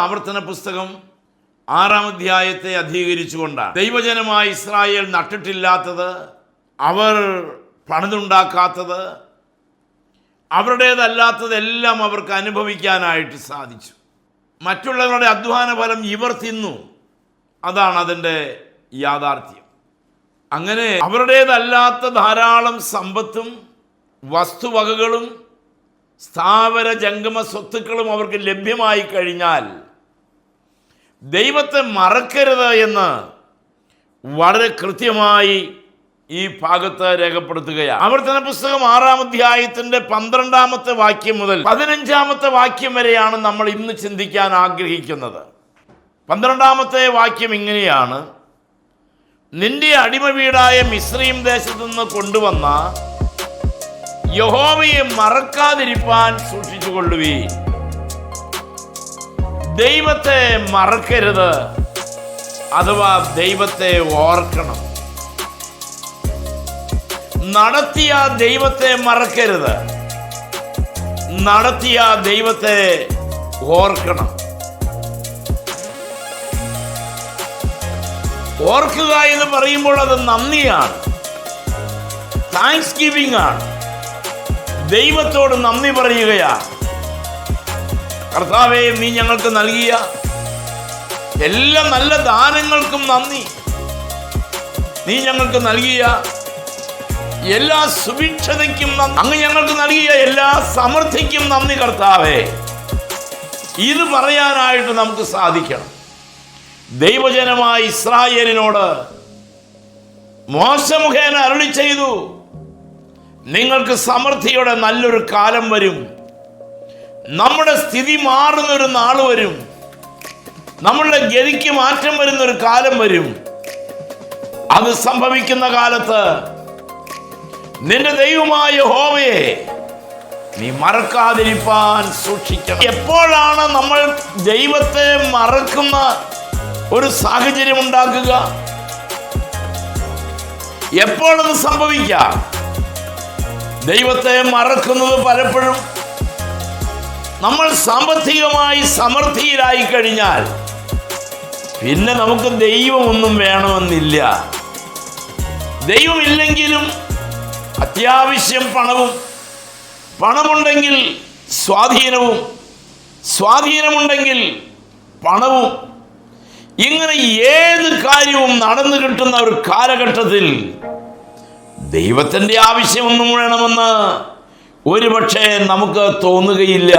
ആവർത്തന പുസ്തകം 6-ാം അധ്യായത്തെ അധികരിച്ചുകൊണ്ടാണ്. ദൈവജനമായ ഇസ്രായേൽ നട്ടിട്ടില്ലാത്തത്, അവർ പണിതുണ്ടാക്കാത്തത്, അവരുടേതല്ലാത്തതെല്ലാം അവർക്ക് അനുഭവിക്കാനായിട്ട് സാധിച്ചു. മറ്റുള്ളവരുടെ അധ്വാന ഫലം ഇവർ തിന്നു. അതാണ് അതിൻ്റെ യാഥാർത്ഥ്യം. അങ്ങനെ അവരുടേതല്ലാത്ത ധാരാളം സമ്പത്തും വസ്തുവകകളും സ്ഥാവര ജംഗമ സ്വത്തുക്കളും അവർക്ക് ലഭ്യമായി കഴിഞ്ഞാൽ ദൈവത്തെ മറക്കരുത് എന്ന് വളരെ കൃത്യമായി ഈ ഭാഗത്ത് രേഖപ്പെടുത്തുകയാണ്. ആവർത്തന പുസ്തകം 6-ാം അധ്യായത്തിന്റെ 12-ാമത്തെ വാക്യം മുതൽ 15-ാമത്തെ വാക്യം വരെയാണ് നമ്മൾ ഇന്ന് ചിന്തിക്കാൻ ആഗ്രഹിക്കുന്നത്. 12-ാമത്തെ വാക്യം ഇങ്ങനെയാണ്: നിന്റെ അടിമ വീടായ മിസ്രയീം ദേശത്തു നിന്ന് കൊണ്ടുവന്ന യഹോവയെ മറക്കാതിരിപ്പാൻ സൂക്ഷിച്ചുകൊള്ളുവീൻ. ദൈവത്തെ മറക്കരുത്, അഥവാ ദൈവത്തെ ഓർക്കണം. നടത്തിയ ദൈവത്തെ മറക്കരുത്, നടത്തിയ ദൈവത്തെ ഓർക്കണം. ഓർക്കുക എന്ന് പറയുമ്പോൾ അത് നന്ദിയാണ്, താങ്ക്സ് ഗിവിംഗ് ആണ്. ദൈവത്തോട് നന്ദി പറയുകയാണ്. കർത്താവേ, നീ ഞങ്ങൾക്ക് നൽകിയ എല്ലാ നല്ല ദാനങ്ങൾക്കും നന്ദി. നീ ഞങ്ങൾക്ക് നൽകിയ എല്ലാ സുഭിക്ഷതയ്ക്കും നന്ദി. അങ്ങ് ഞങ്ങൾക്ക് നൽകിയ എല്ലാ സമൃദ്ധിക്കും നന്ദി കർത്താവേ. ഇത് പറയാനായിട്ട് നമുക്ക് സാധിക്കണം. ദൈവജനമായ ഇസ്രായേലിനോട് മോശെ മുഖേന അരുളി ചെയ്തു, നിങ്ങൾക്ക് സമൃദ്ധിയുടെ നല്ലൊരു കാലം വരും. നമ്മുടെ സ്ഥിതി മാറുന്നൊരു നാൾ വരും. നമ്മളുടെ ഗതിക്ക് മാറ്റം വരുന്നൊരു കാലം വരും. അത് സംഭവിക്കുന്ന കാലത്ത് നിന്റെ ദൈവമായ യഹോവയെ നീ മറക്കാതിരിപ്പാൻ സൂക്ഷിക്കണം. എപ്പോഴാണ് നമ്മൾ ദൈവത്തെ മറക്കുന്ന ഒരു സാഹചര്യം ഉണ്ടാക്കുക? എപ്പോഴത് സംഭവിക്കാം? ദൈവത്തെ മറക്കുന്നത് പലപ്പോഴും നമ്മൾ സാമ്പത്തികമായി സമൃദ്ധിയിലായി കഴിഞ്ഞാൽ പിന്നെ നമുക്ക് ദൈവമൊന്നും വേണമെന്നില്ല. ദൈവമില്ലെങ്കിലും അത്യാവശ്യം പണമുണ്ടെങ്കിൽ സ്വാധീനമുണ്ടെങ്കിൽ പണവും, ഇങ്ങനെ ഏത് കാര്യവും നടന്നു കിട്ടുന്ന ഒരു കാലഘട്ടത്തിൽ ദൈവത്തിൻ്റെ ആവശ്യമൊന്നും വേണമെന്ന് ഒരുപക്ഷെ നമുക്ക് തോന്നുകയില്ല.